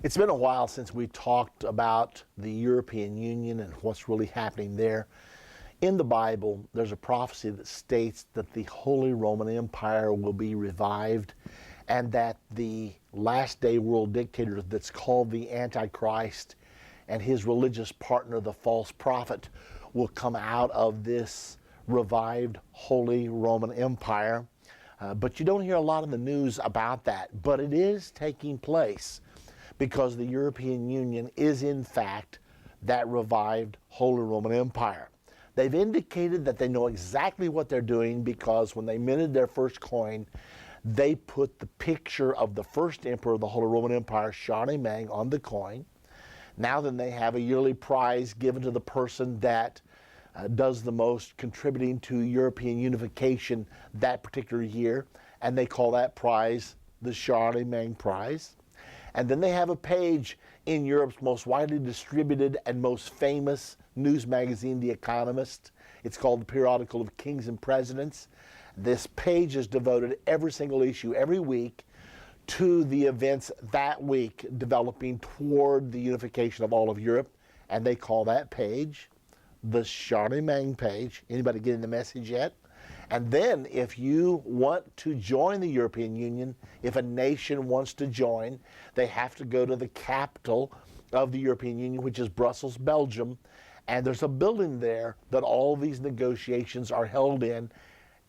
It's been a while since we talked about the European Union and what's really happening there. In the Bible, there's a prophecy that states that the Holy Roman Empire will be revived and that the last day world dictator that's called the Antichrist and his religious partner, the false prophet, will come out of this revived Holy Roman Empire. But you don't hear a lot in the news about that. But it is taking place because the European Union is, in fact, that revived Holy Roman Empire. They've indicated that they know exactly what they're doing because when they minted their first coin, they put the picture of the first emperor of the Holy Roman Empire, Charlemagne, on the coin. Now then they have a yearly prize given to the person that does the most contributing to European unification that particular year, and they call that prize the Charlemagne Prize. And then they have a page in Europe's most widely distributed and most famous news magazine, The Economist. It's called the Periodical of Kings and Presidents. This page is devoted every single issue, every week, to the events that week developing toward the unification of all of Europe. And they call that page the Charlemagne page. Anybody getting the message yet? And then if you want to join the European Union, if a nation wants to join, they have to go to the capital of the European Union, which is Brussels, Belgium. And there's a building there that all these negotiations are held in,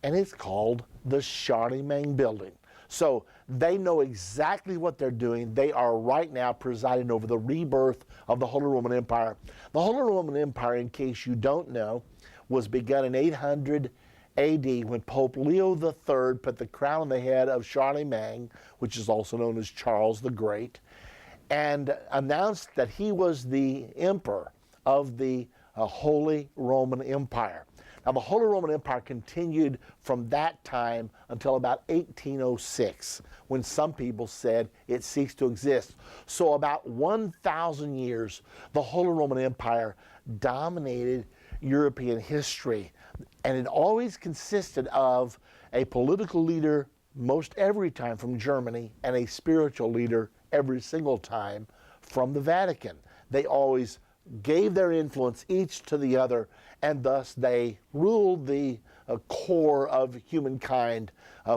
and it's called the Charlemagne Building. So they know exactly what they're doing. They are right now presiding over the rebirth of the Holy Roman Empire. The Holy Roman Empire, in case you don't know, was begun in 800 AD when Pope Leo III put the crown on the head of Charlemagne, which is also known as Charles the Great, and announced that he was the emperor of the Holy Roman Empire. Now, the Holy Roman Empire continued from that time until about 1806, when some people said it ceased to exist. So about 1,000 years, the Holy Roman Empire dominated European history, and it always consisted of a political leader most every time from Germany and a spiritual leader every single time from the Vatican. They always gave their influence each to the other, and thus they ruled the core of humankind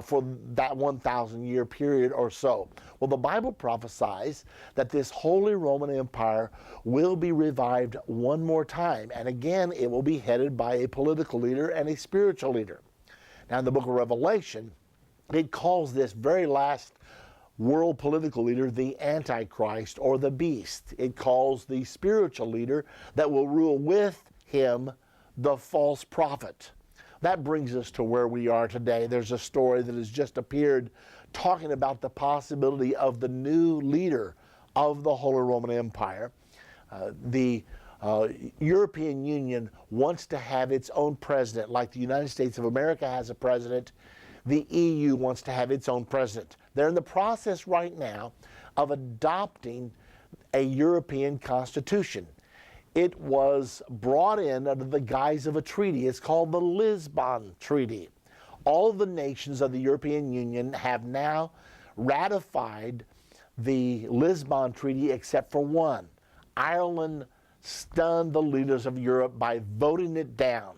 for that 1,000-year period or so. Well, the Bible prophesies that this Holy Roman Empire will be revived one more time, and again it will be headed by a political leader and a spiritual leader. Now, in the book of Revelation, it calls this very last world political leader the Antichrist or the beast. It calls the spiritual leader that will rule with him the false prophet. That brings us to where we are today. There's a story that has just appeared talking about the possibility of the new leader of the Holy Roman Empire. The European Union wants to have its own president, like the United States of America has a president. The EU wants to have its own president. They're in the process right now of adopting a European constitution. It was brought in under the guise of a treaty. It's called the Lisbon Treaty. All the nations of the European Union have now ratified the Lisbon Treaty except for one. Ireland stunned the leaders of Europe by voting it down.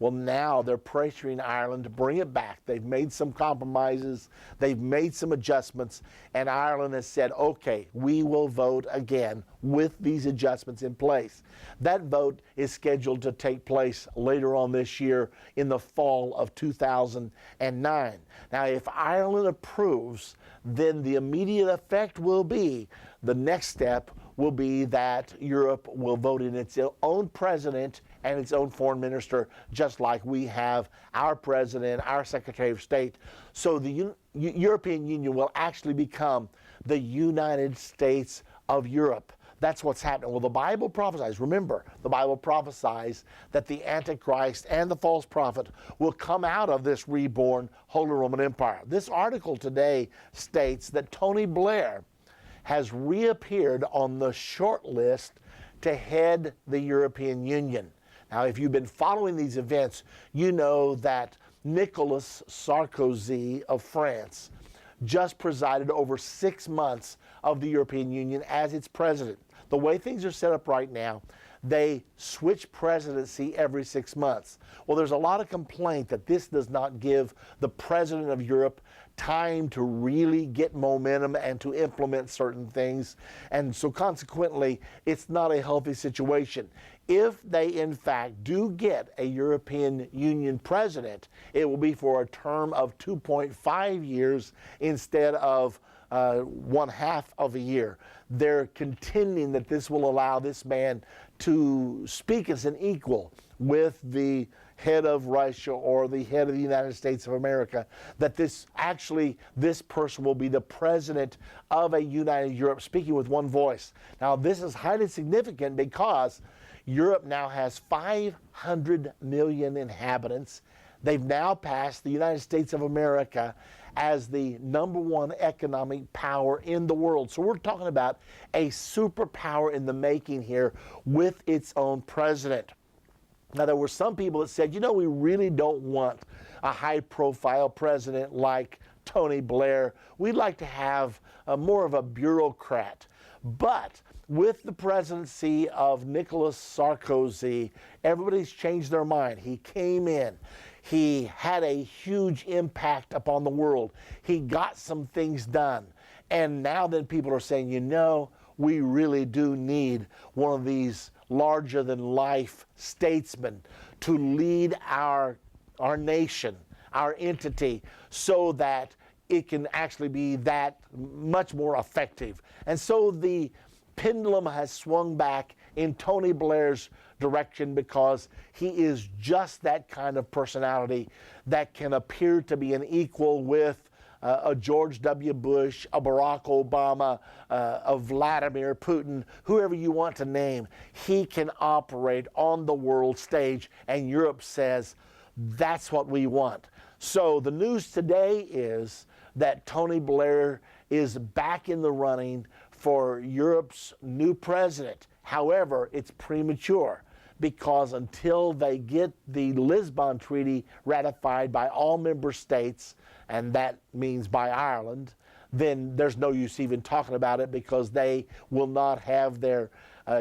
Well, now they're pressuring Ireland to bring it back. They've made some compromises, they've made some adjustments, and Ireland has said, okay, we will vote again with these adjustments in place. That vote is scheduled to take place later on this year in the fall of 2009. Now, if Ireland approves, then the immediate effect will be, the next step will be that Europe will vote in its own president and its own foreign minister, just like we have our president, our Secretary of State. So the European Union will actually become the United States of Europe. That's what's happening. Well, the Bible prophesies, remember, the Bible prophesies that the Antichrist and the false prophet will come out of this reborn Holy Roman Empire. This article today states that Tony Blair has reappeared on the short list to head the European Union. Now, if you've been following these events, you know that Nicolas Sarkozy of France just presided over 6 months of the European Union as its president. The way things are set up right now, they switch presidency every 6 months. Well, there's a lot of complaint that this does not give the president of Europe time to really get momentum and to implement certain things. And so consequently, it's not a healthy situation. If they in fact do get a European Union president, it will be for a term of 2.5 years instead of 1/2 of a year. They're contending that this will allow this man to speak as an equal with the head of Russia or the head of the United States of America, that this person will be the president of a united Europe, speaking with one voice. Now, this is highly significant because Europe now has 500 million inhabitants. They've now passed the United States of America as the #1 economic power in the world. So we're talking about a superpower in the making here with its own president. Now, there were some people that said, we really don't want a high-profile president like Tony Blair. We'd like to have more of a bureaucrat. But with the presidency of Nicolas Sarkozy, everybody's changed their mind. He came in. He had a huge impact upon the world. He got some things done. And now then people are saying, we really do need one of these larger-than-life statesmen to lead our nation, our entity, so that it can actually be that much more effective. And so the pendulum has swung back in Tony Blair's direction because he is just that kind of personality that can appear to be an equal with a George W. Bush, a Barack Obama, a Vladimir Putin, whoever you want to name. He can operate on the world stage, and Europe says, that's what we want. So the news today is that Tony Blair is back in the running for Europe's new president. However, it's premature, because until they get the Lisbon Treaty ratified by all member states, and that means by Ireland, then there's no use even talking about it, because they will not have their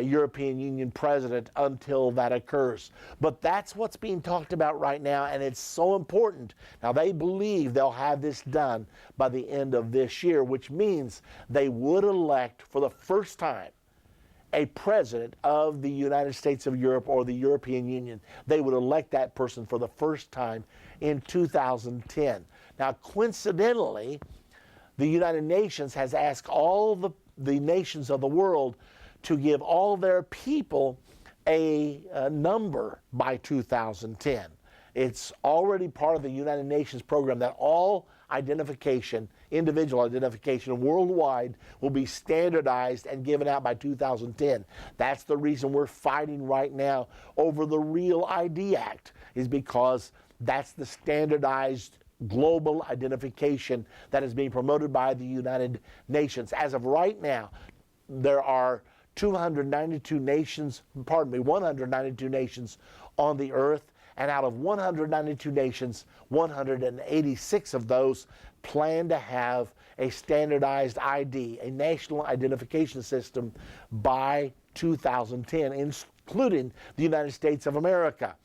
European Union president until that occurs. But that's what's being talked about right now, and it's so important. Now, they believe they'll have this done by the end of this year, which means they would elect for the first time a president of the United States of Europe or the European Union. They would elect that person for the first time in 2010. Now, coincidentally, the United Nations has asked all the nations of the world to give all their people a number by 2010. It's already part of the United Nations program that all identification, individual identification worldwide, will be standardized and given out by 2010. That's the reason we're fighting right now over the Real ID Act, is because that's the standardized global identification that is being promoted by the United Nations. As of right now, there are 192 nations on the earth, and out of 192 nations, 186 of those plan to have a standardized ID, a national identification system, by 2010, including the United States of America.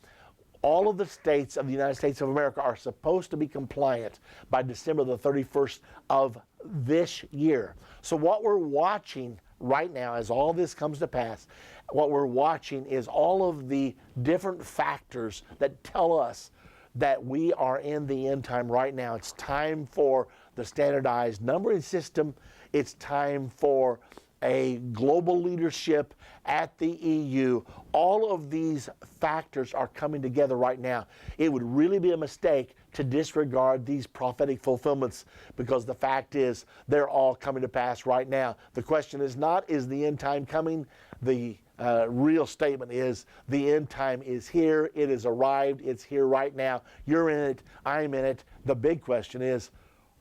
All of the states of the United States of America are supposed to be compliant by December the 31st of this year. So what we're watching right now, as all this comes to pass, what we're watching is all of the different factors that tell us that we are in the end time right now. It's time for the standardized numbering system. It's time for a global leadership at the EU. All of these factors are coming together right now. It would really be a mistake to disregard these prophetic fulfillments, because the fact is they're all coming to pass right now. The question is not, is the end time coming? The real statement is the end time is here. It has arrived. It's here right now. You're in it. I'm in it. The big question is,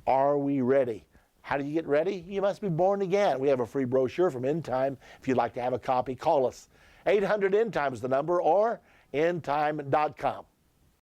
are we ready? How do you get ready? You must be born again. We have a free brochure from Endtime. If you'd like to have a copy, call us. 800 Endtime is the number, or endtime.com.